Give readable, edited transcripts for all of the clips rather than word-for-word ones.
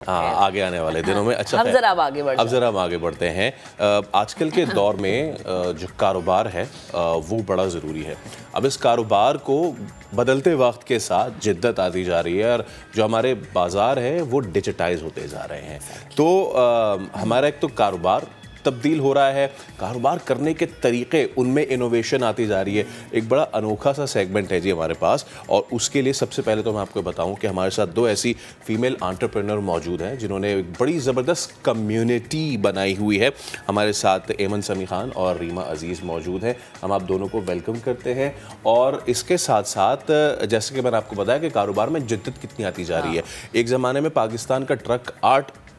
आगे आने वाले दिनों में। अच्छा, अब जरा हम आगे बढ़ते हैं। आजकल के दौर में जो कारोबार है वो बड़ा ज़रूरी है। अब इस कारोबार को बदलते वक्त के साथ जिद्दत आती जा रही है और जो हमारे बाज़ार है वो डिजिटाइज होते जा रहे हैं। तो हमारा एक तो कारोबार तब्दील हो रहा है, कारोबार करने के तरीके उनमें इनोवेशन आती जा रही है। एक बड़ा अनोखा सा सेगमेंट है जी हमारे पास, और उसके लिए सबसे पहले तो मैं आपको बताऊं कि हमारे साथ दो ऐसी फीमेल एंटरप्रेन्योर मौजूद हैं जिन्होंने एक बड़ी ज़बरदस्त कम्युनिटी बनाई हुई है। हमारे साथ एमन समी खान और रीमा अजीज़ मौजूद हैं। हम आप दोनों को वेलकम करते हैं। और इसके साथ साथ जैसे कि मैंने आपको बताया कि कारोबार में जिद्दत कितनी आती जा रही है। एक ज़माने में पाकिस्तान का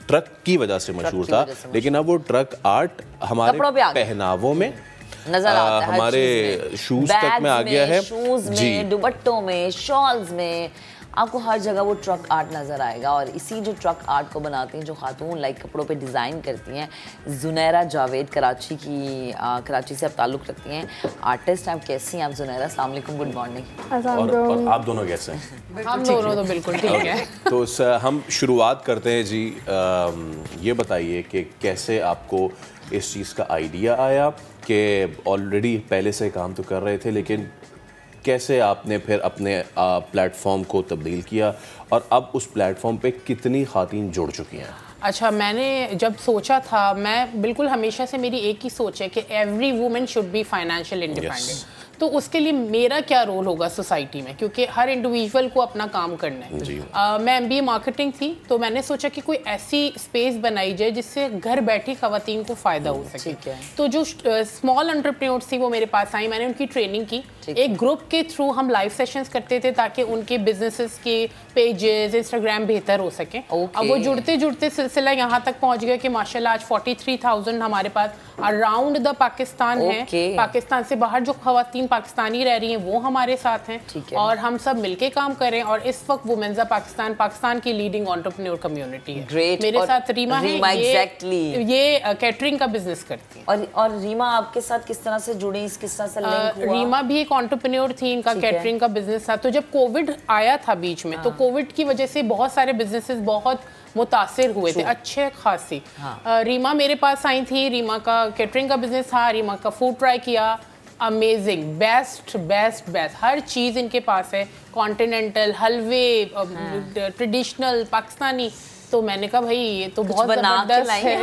ट्रक की वजह से मशहूर था, लेकिन अब वो ट्रक आर्ट हमारे पहनावों में नजर आता है, हमारे शूज तक में आ गया है, शूज में, दुपट्टों में, शॉल्स में, आपको हर जगह वो ट्रक आर्ट नज़र आएगा। और इसी जो ट्रक आर्ट को बनाती हैं, जो खातून लाइक कपड़ों पे डिज़ाइन करती हैं, जुनैरा जावेद कराची से आप ताल्लुक़ रखती हैं, आर्टिस्ट। आप कैसी हैं आप जुनैरा? अस्सलाम वालेकुम, गुड मॉर्निंग। और आप दोनों कैसे हैं? हम दोनों तो बिल्कुल ठीक है। तो हम शुरुआत करते हैं जी। ये बताइए कि कैसे आपको इस चीज़ का आइडिया आया कि ऑलरेडी पहले से काम तो कर रहे थे, लेकिन कैसे आपने फिर अपने प्लेटफॉर्म को तब्दील किया और अब उस प्लेटफॉर्म पे कितनी खातून जुड़ चुकी हैं? अच्छा, मैंने जब सोचा था, मैं बिल्कुल हमेशा से मेरी एक ही सोच है कि every women should be financial independent. तो उसके लिए मेरा क्या रोल होगा सोसाइटी में, क्योंकि हर इंडिविजुअल को अपना काम करना है। मैं MBA मार्केटिंग थी, तो मैंने सोचा कि कोई ऐसी स्पेस बनाई जाए जिससे घर बैठी खवातीन को फ़ायदा हो सके। तो जो स्मॉल एंटरप्रेन्योर्स थी वो मेरे पास आई, मैंने उनकी ट्रेनिंग की। एक ग्रुप के थ्रू हम लाइव सेशंस करते थे ताकि उनके बिजनेसेस के पेजेस, इंस्टाग्राम बेहतर हो सके। अब वो जुड़ते जुड़ते सिलसिला यहाँ तक पहुँच गया कि माशाल्लाह आज 43,000 हमारे पास अराउंड द पाकिस्तान है। पाकिस्तान से बाहर जो खवातीन पाकिस्तानी रह रही हैं वो हमारे साथ हैं, और हम सब मिलके काम करें। और इस वक्त वुमेन्स पाकिस्तान की लीडिंग एंटरप्रेन्योर कम्युनिटी है। Great. मेरे साथ रीमा है, ये कैटरिंग का बिजनेस करती है। और रीमा आपके साथ किस तरह से जुड़ी, किस तरह से लिंक हुआ? रीमा भी एक एंटरप्रेन्योर थी, इनका कैटरिंग का बिजनेस था। तो जब कोविड आया था बीच में, तो कोविड की वजह से बहुत सारे बिजनेसेस बहुत मुतासिर हुए थे, अच्छे खासी। रीमा मेरे पास आई थी, रीमा का कैटरिंग का बिजनेस था, रीमा का फूड ट्राई किया, अमेजिंग, बेस्ट हर चीज़ इनके पास है, कॉन्टिनेंटल, हलवे, ट्रेडिशनल, पाकिस्तानी। तो मैंने कहा भाई ये तो बहुत ज़बरदस्त है।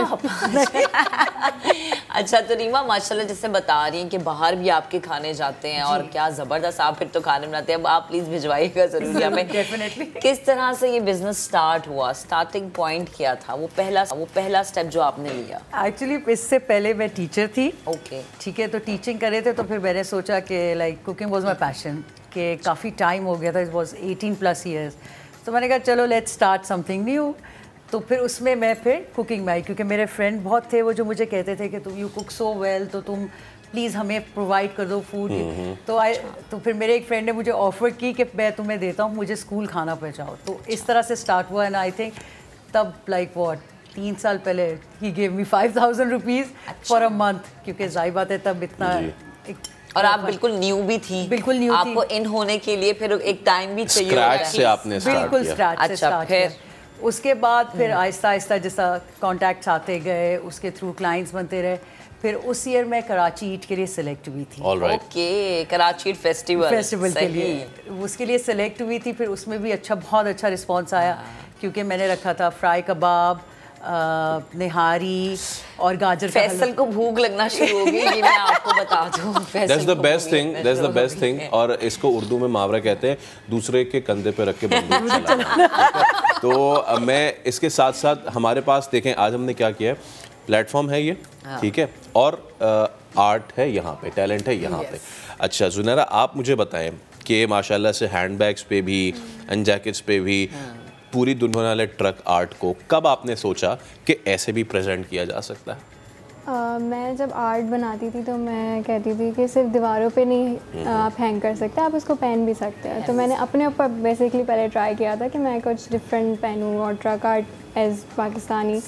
अच्छा, तो रीमा माशाल्लाह जैसे बता रही हैं कि बाहर भी आपके खाने जाते हैं, और क्या ज़बरदस्त आप फिर तो खाने बनाते हैं। अब आप प्लीज़ भिजवाइएगा ज़रूर हमें। डेफिनेटली। किस तरह से ये बिजनेस स्टार्ट हुआ, स्टार्टिंग पॉइंट क्या था, वो पहला स्टेप जो आपने लिया? एक्चुअली इससे पहले मैं टीचर थी। ओके, ठीक है, तो टीचिंग कर रहे थे, तो फिर मैंने सोचा कि like cooking was my passion, कि काफ़ी टाइम हो गया था, इट वॉज 18+ ईयर्स। तो मैंने कहा चलो लेट्स स्टार्ट समथिंग न्यू। तो फिर उसमें मैं फिर कुकिंग में आई, क्योंकि मेरे फ्रेंड बहुत थे वो जो मुझे कहते थे कि तुम यू कुक सो वेल, तो तुम प्लीज़ हमें प्रोवाइड कर दो फूड। तो फिर मेरे एक फ्रेंड ने मुझे ऑफ़र की कि मैं तुम्हें देता हूँ, मुझे स्कूल खाना पहुँचाओ। तो इस तरह से स्टार्ट हुआ। एंड आई थिंक तब लाइक 3 साल पहले he gave me 5,000 rupees for a month, क्योंकि जाहिर बात है तब इतना। और आप बिल्कुल न्यू भी थी, बिल्कुल न्यू थी। आपको इन होने के लिए फिर एक टाइम भी चाहिए। स्क्रैच से आपने बिल्कुल स्क्रैच से स्टार्ट किया। उसके बाद फिर आहिस्ता आहिस्ता जैसा कॉन्टैक्ट्स आते गए, उसके थ्रू क्लाइंट्स बनते रहे। फिर उस ईयर मैं कराची ईट के लिए सिलेक्ट हुई थी। ओके, कराची ईट फेस्टिवल के लिए उसके लिए सिलेक्ट हुई थी। फिर उसमें भी बहुत अच्छा रिस्पॉन्स आया, क्योंकि मैंने रखा था फ्राई कबाब, निहारी और गाजर। फैसल को भूख लगना शुरू हो गई, ये मैं आपको बता दूं। That's the best thing। और इसको उर्दू में मुहावरा कहते हैं, दूसरे के कंधे पे रख के बंदूक चलाना। तो मैं इसके साथ साथ हमारे पास देखें आज हमने क्या किया है, प्लेटफॉर्म है ये, ठीक है, और आर्ट है यहाँ पे, टैलेंट है यहाँ पे। अच्छा जुनैरा, आप मुझे बताएं कि माशाल्लाह से हैंडबैग्स पे भी, जैकेट्स पे भी, पूरी दुनिया वाले ट्रक आर्ट को कब आपने सोचा कि ऐसे भी प्रेजेंट किया जा सकता है? मैं जब आर्ट बनाती थी तो मैं कहती थी कि सिर्फ दीवारों पे नहीं आप हैंग कर सकते, आप इसको पहन भी सकते हैं। तो मैंने अपने ऊपर बेसिकली पहले ट्राई किया था कि मैं कुछ डिफरेंट पहनूँ, और ट्रक आर्ट एज पाकिस्तानी।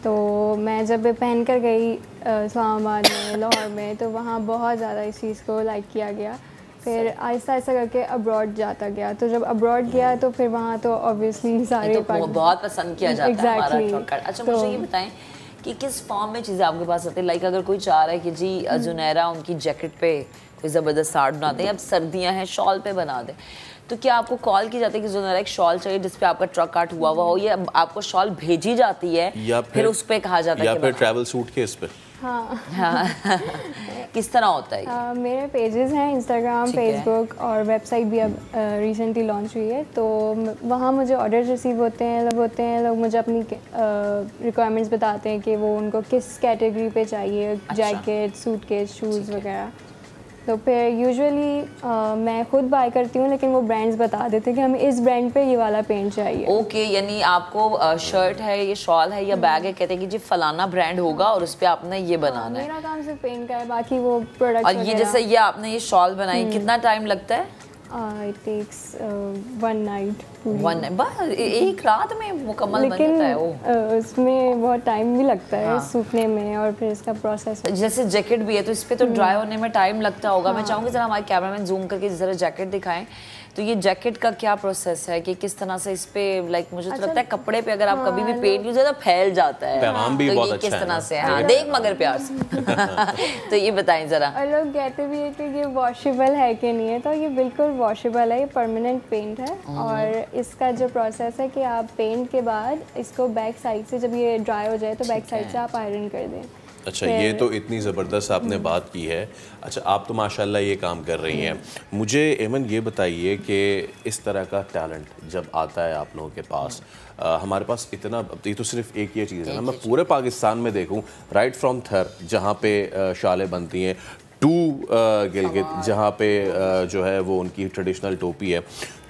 तो मैं जब पहन कर गई इस्लामाबाद में, लाहौर में, तो वहाँ बहुत ज़्यादा इस चीज़ को लाइक किया गया। फिर आहिस्ता आहिस्ता करके अब्रॉड जाता गया, तो जब अब्रॉड गया तो फिर वहाँ तो ऑब्वियसली सारे तो बहुत पसंद किया जाता है हमारा Exactly. Truck art. अच्छा मुझे ये बताएं कि किस फॉर्म में चीज़ें आपके पास आती है, लाइक अगर कोई चाह रहा है कि जी जुनैरा उनकी जैकेट पे कोई ज़बरदस्त आर्ट बनाते हैं, अब सर्दियाँ हैं शॉल पे बना दें, तो क्या आपको कॉल की जाती है कि जुनैरा एक शॉल चाहिए जिस पे आपका ट्रक आर्ट हुआ हुआ हो, या आपको शॉल भेजी जाती है या फिर उस पे कहा जाता है या कि फिर ट्रैवल सूट के इस पे? हाँ किस तरह होता है ये? मेरे पेजेस हैं इंस्टाग्राम, ठीक है। फेसबुक और वेबसाइट भी अब रिसेंटली लॉन्च हुई है, तो वहाँ मुझे ऑर्डर रिसीव होते हैं, लोग मुझे अपनी रिक्वायरमेंट्स बताते हैं कि वो उनको किस कैटेगरी पे चाहिए, जैकेट, सूटकेस, शूज़ वगैरह। तो फिर यूजुअली मैं खुद बाय करती हूँ, लेकिन वो ब्रांड्स बता देते हैं कि हमें इस ब्रांड पे ये वाला पेंट चाहिए। ओके, यानी आपको शर्ट है, ये शॉल है या बैग है, कहते हैं कि जी फलाना ब्रांड होगा और उस पे आपने ये बनाना है। मेरा काम सिर्फ पेंट का है, बाकी वो प्रोडक्ट। और ये जैसे ये आपने ये शॉल बनाई, कितना टाइम लगता है? It takes 1 night. बस एक रात में मुकम्मल बन जाता है वो? उसमें बहुत टाइम भी लगता है सूखने में और फिर इसका प्रोसेस। जैसे जैकेट भी है तो इस पे तो ड्राई होने में टाइम लगता होगा। मैं चाहूँगी जरा हमारे कैमरामैन जूम करके जरा जैकेट दिखाएं, तो ये जैकेट का क्या प्रोसेस है कि किस तरह से इस पे, लाइक मुझे तो लगता है कपड़े पे अगर आप कभी भी पेंट यूज तो फैल जाता है, पैगाम भी तो बहुत ये अच्छा किस है तरह ना? से, हाँ देख मगर प्यार से तो ये बताएं जरा। और लोग कहते भी है कि ये वॉशेबल है कि नहीं है, तो ये बिल्कुल वॉशेबल है, ये परमानेंट पेंट है। और इसका जो प्रोसेस है कि आप पेंट के बाद इसको बैक साइड से, जब ये ड्राई हो जाए तो बैक साइड से आप आयरन कर दें। अच्छा, ये तो इतनी ज़बरदस्त आपने बात की है। अच्छा, आप तो माशाल्लाह ये काम कर रही हैं। मुझे एमन ये बताइए कि इस तरह का टैलेंट जब आता है आप लोगों के पास, हमारे पास इतना, ये तो सिर्फ एक ये चीज़ है ना, मैं पूरे पाकिस्तान में देखूं, राइट फ्रॉम थर जहाँ पे शालें बनती हैं, टू गिलगित जहाँ पे जो है वो उनकी ट्रेडिशनल टोपी है,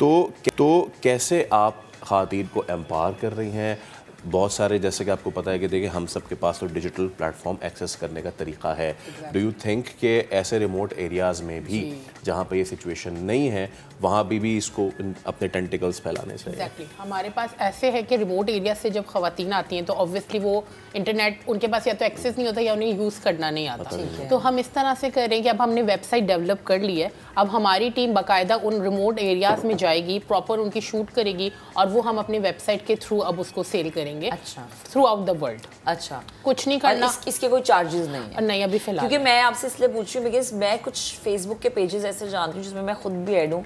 तो कैसे आप ख़ातीन को एम्पावर कर रही हैं? बहुत सारे, जैसे कि आपको पता है कि देखिए हम सब के पास तो डिजिटल प्लेटफॉर्म एक्सेस करने का तरीका है। डू यू थिंक कि ऐसे रिमोट एरियाज़ में भी जहाँ पे ये सिचुएशन नहीं है वहाँ भी इसको अपने टेंटिकल्स फैलाने चाहिए? Exactly. हमारे पास ऐसे है कि रिमोट एरिया से जब खवातीन आती हैं तो ऑब्वियसली वो इंटरनेट उनके पास या तो एक्सेस नहीं होता या उन्हें यूज़ करना नहीं आता। तो हम इस तरह से कर रहे हैं कि अब हमने वेबसाइट डेवलप कर ली है, अब हमारी टीम बाकायदा उन रिमोट एरियाज़ में जाएगी, प्रॉपर उनकी शूट करेगी और वो हम अपने वेबसाइट के थ्रू अब उसको सेल करेंगे। अच्छा, थ्रू आउट द वर्ल्ड। अच्छा, कुछ नहीं करना। इसके कोई चार्जेस नहीं है? नहीं, अभी फिलहाल। क्योंकि मैं आपसे इसलिए पूछ रही हूँ बिकॉज मैं कुछ फेसबुक के पेजेस ऐसे जानती हूँ जिसमें मैं खुद भी ऐड हूँ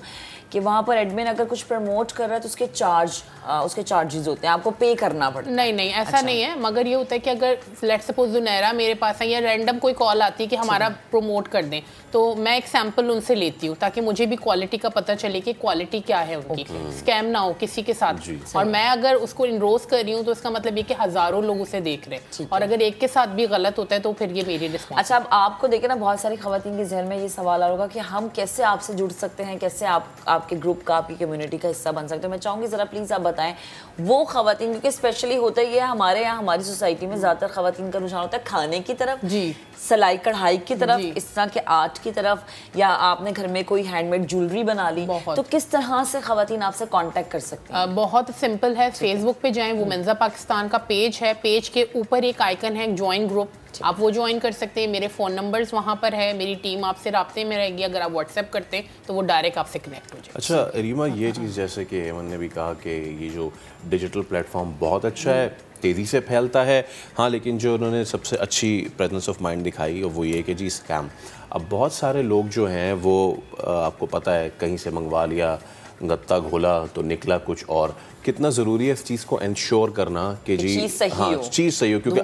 कि वहाँ पर एडमिन अगर कुछ प्रमोट कर रहा है तो उसके चार्जेस होते हैं, आपको पे करना पड़ता है। नहीं ऐसा नहीं है, मगर ये होता है कि अगर लेट्स सपोज जुनैरा मेरे पास है या रैंडम कोई कॉल आती है कि हमारा प्रमोट कर दें, तो मैं एक सैंपल उनसे लेती हूँ ताकि मुझे भी क्वालिटी का पता चले कि क्वालिटी क्या है उनकी, स्कैम ना हो किसी के साथ। और मैं अगर उसको इनरोज कर रही हूँ तो इसका मतलब ये कि हज़ारों लोग उसे देख रहे हैं, और अगर एक के साथ भी गलत होता है तो फिर ये मेरी रिस्पॉन्स। अच्छा, अब आपको देखे ना बहुत सारी खवातीन के जहन में ये सवाल आ होगा कि हम कैसे आपसे जुड़ सकते हैं, कैसे आपके ग्रुप का, आपकी कम्युनिटी का हिस्सा बन सकते हैं। मैं चाहूँगी ज़रा प्लीज़ आप बताएं वो खवातीन, क्योंकि स्पेशली होता ही है हमारे यहाँ, हमारी सोसाइटी में ज़्यादातर खवातीन का रुझान होता है खाने की तरफ, जी, सिलाई कढ़ाई की तरफ, इस तरह के आर्ट की तरफ, या आपने घर में कोई हैंडमेड ज्वेलरी बना ली, तो किस तरह से खवातीन आपसे कांटेक्ट कर सकते हैं? बहुत सिंपल है, फेसबुक पे जाएं, वुमेन्स पाकिस्तान का पेज है, पेज के ऊपर एक आइकन है ज्वाइन ग्रुप, आप वो ज्वाइन कर सकते हैं। मेरे फ़ोन नंबर्स वहाँ पर है, मेरी टीम आपसे राब्ते में रहेगी, अगर आप व्हाट्सएप करते हैं तो वो डायरेक्ट आपसे कनेक्ट हो जाए। अच्छा रीमा, ये चीज़ जैसे कि एमन ने भी कहा कि ये जो डिजिटल प्लेटफॉर्म बहुत अच्छा है, तेज़ी से फैलता है, हाँ, लेकिन जो उन्होंने सबसे अच्छी प्रेजेंस ऑफ माइंड दिखाई और वो ये कि जी स्कैम। अब बहुत सारे लोग जो हैं वो आपको पता है कहीं से मंगवा लिया, गत्ता घोला तो निकला कुछ और। कितना ज़रूरी है इस चीज़ को इंश्योर करना कि जी हाँ चीज़ सही हो, क्योंकि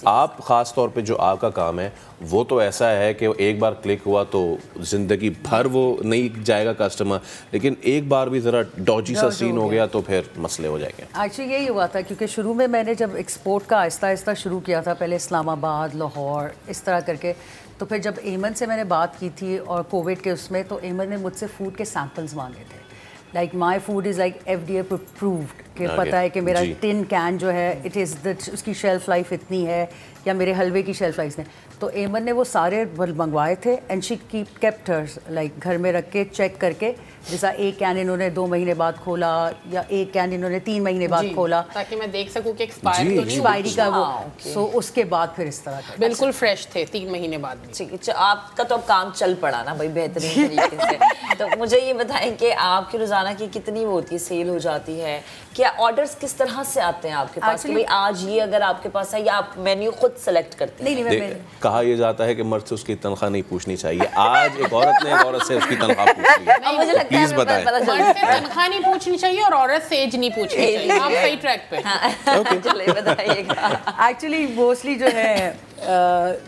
आप ख़ास तौर पे जो आपका काम है वो तो ऐसा है कि एक बार क्लिक हुआ तो ज़िंदगी भर वो नहीं जाएगा कस्टमर, लेकिन एक बार भी ज़रा डॉजी सा सीन हो गया तो फिर मसले हो जाएंगे। एक्चुअली यही हुआ था, क्योंकि शुरू में मैंने जब एक्सपोर्ट का आहिस्ता आहिस्ता शुरू किया था, पहले इस्लामाबाद, लाहौर, इस तरह करके, तो फिर जब एमन से मैंने बात की थी और कोविड के उसमें, तो एमन ने मुझसे फूड के सैम्पल्स मांगे थे। Like my food is like FDA approved कि पता है कि मेरा जी। टिन कैन जो है इट इज़ द उसकी शेल्फ लाइफ इतनी है, या मेरे हलवे की शेल्फ लाइफ ने। तो एमन ने वो सारे मंगवाए थे and she kept hers like घर में रख के चेक करके, जैसा एक कैन इन्होंने 2 महीने बाद खोला या एक कैन इन्होंने 3 महीने बाद जी, खोला, ताकि मैं देख सकूं कि जी, एक्सपायरी का वो। okay. सो उसके बाद फिर इस तरह का बिल्कुल फ्रेश थे 3 महीने बाद भी। ठीक है, आपका तो अब काम चल पड़ा ना भाई बेहतरीन तरीके से। तो मुझे ये बताएं कि आपकी रोजाना की कितनी वो होती है, सेल हो जाती है? क्या ऑर्डर्स किस तरह से आते हैं आपके पास कि भाई आज ये अगर आपके पास है, या आप मेन्यू खुद सेलेक्ट करते हैं? नहीं मैं कहा यह जाता है कि मर्द से उसकी तनख्वाह नहीं पूछनी चाहिए। आज एक औरत ने एक औरत से उसकी तनख्वाह पूछ ली अब मुझे है, लगता है प्लीज बताएं। पता चल मर्द से तनख्वाह नहीं पूछनी चाहिए और औरत से एज नहीं पूछनी चाहिए। आप सही ट्रैक पे। चलिए बताइएगा। एक्चुअली मोस्टली जो है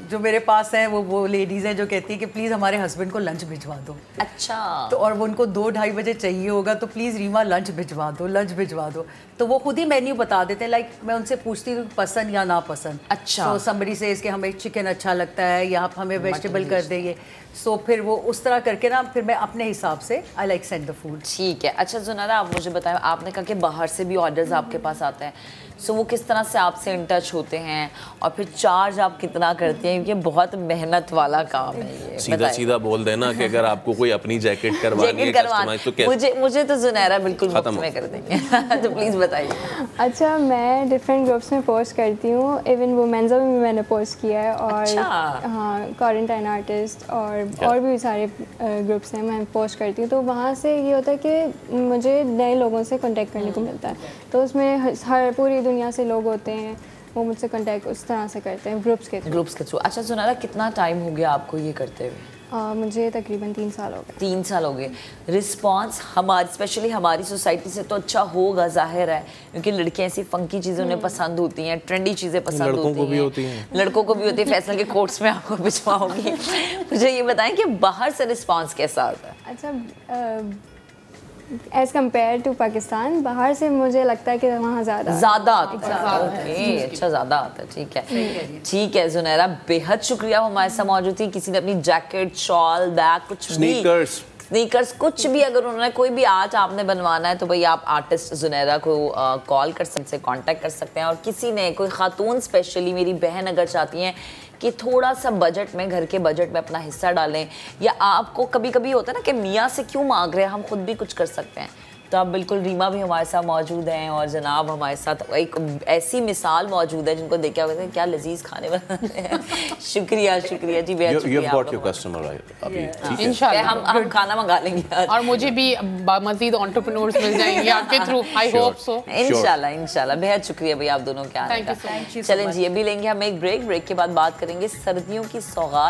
जो मेरे पास हैं वो लेडीज़ हैं जो कहती हैं कि प्लीज़ हमारे हस्बैंड को लंच भिजवा दो। अच्छा। तो और वो उनको 2-2:30 बजे चाहिए होगा, तो प्लीज़ रीमा लंच भिजवा दो, लंच भिजवा दो। तो वो खुद ही मेन्यू बता देते हैं, लाइक मैं उनसे पूछती हूँ पसंद या ना पसंद। अच्छा। तो समबडी से इसके हमें चिकन अच्छा लगता है या आप हमें वेजिटेबल कर देंगे। सो फिर वो उस तरह करके ना फिर मैं अपने हिसाब से I like send the food. ठीक है। अच्छा जुनैरा, आप मुझे बताएं, आपने कहा कि बाहर से भी ऑर्डर्स आपके पास आते हैं, सो वो किस तरह से आपसे इन टच होते हैं और फिर चार्ज आप कितना करती हैं? क्योंकि बहुत मेहनत वाला काम है ये। सीधा बताइए। सीधा बोल देना कि अगर आपको कोई अपनी जैकेट करवानी है कस्टमाइज तो कैसे? मुझे तो जुनैरा बिल्कुल मुफ्त खत्म में कर देंगे। तो प्लीज़ बताइए। अच्छा, मैं डिफरेंट ग्रुप्स में पोस्ट करती हूँ, इवन वुमेन्स में भी मैंने पोस्ट किया है। और अच्छा। हाँ, क्वारंटाइन आर्टिस्ट और भी सारे ग्रुप्स हैं, मैं पोस्ट करती हूँ। तो वहाँ से ये होता है कि मुझे नए लोगों से कांटेक्ट करने को मिलता है। तो उसमें हर पूरी दुनिया से लोग होते हैं, वो मुझसे कांटेक्ट उस तरह से करते हैं ग्रुप्स के थ्रू। अच्छा जुनैरा, कितना टाइम हो गया आपको ये करते हुए? मुझे तकरीबन 3 साल हो गए। 3 साल हो गए। रिस्पांस हमारी स्पेशली हमारी सोसाइटी से तो अच्छा होगा, जाहिर है, क्योंकि लड़कियां ऐसी फंकी चीज़ें उन्हें पसंद होती हैं, ट्रेंडी चीज़ें पसंद लड़कों होती को हैं। भी होती हैं। लड़कों को भी होती है। फैसल के कोर्ट्स में आपको भिजवाऊंगी। मुझे ये बताएं कि बाहर से रिस्पांस कैसा आता है? अच्छा, एज़ कम्पेयर टू पाकिस्तान, बाहर से मुझे लगता है कि वहाँ ज़्यादा आता है। ओके, अच्छा ज़्यादा आता है। ठीक है, ठीक है जुनैरा, बेहद शुक्रिया हमारे साथ मौजूद थी। किसी ने अपनी जैकेट, शॉल, बैग, कुछ भी, स्नीकर्स कुछ भी अगर उन्होंने कोई भी आज आपने बनवाना है तो भाई आप आर्टिस्ट जुनैरा को कॉल कर सकते हैं, कांटेक्ट कर सकते हैं। और किसी ने, कोई खातून स्पेशली मेरी बहन अगर चाहती हैं कि थोड़ा सा बजट में, घर के बजट में अपना हिस्सा डालें, या आपको कभी कभी होता है ना कि मियाँ से क्यों मांग रहे हैं, हम खुद भी कुछ कर सकते हैं, तो आप बिल्कुल, रीमा भी हमारे साथ मौजूद हैं और जनाब हमारे साथ एक ऐसी मिसाल मौजूद है जिनको देखा हुआ क्या लजीज खाने बनाते हैं। शुक्रिया जी, बेहद शुक्रिया। इंशाल्लाह हम खाना मंगा लेंगे और मुझे भी मजीद एंटरप्रेन्योर्स मिल जाएंगे आपके थ्रू, आई होप सो। इंशाल्लाह बेहद शुक्रिया भैया आप दोनों के आने का। चलें जी, अभी लेंगे हम एक ब्रेक के बाद बात करेंगे सर्दियों की सौगात।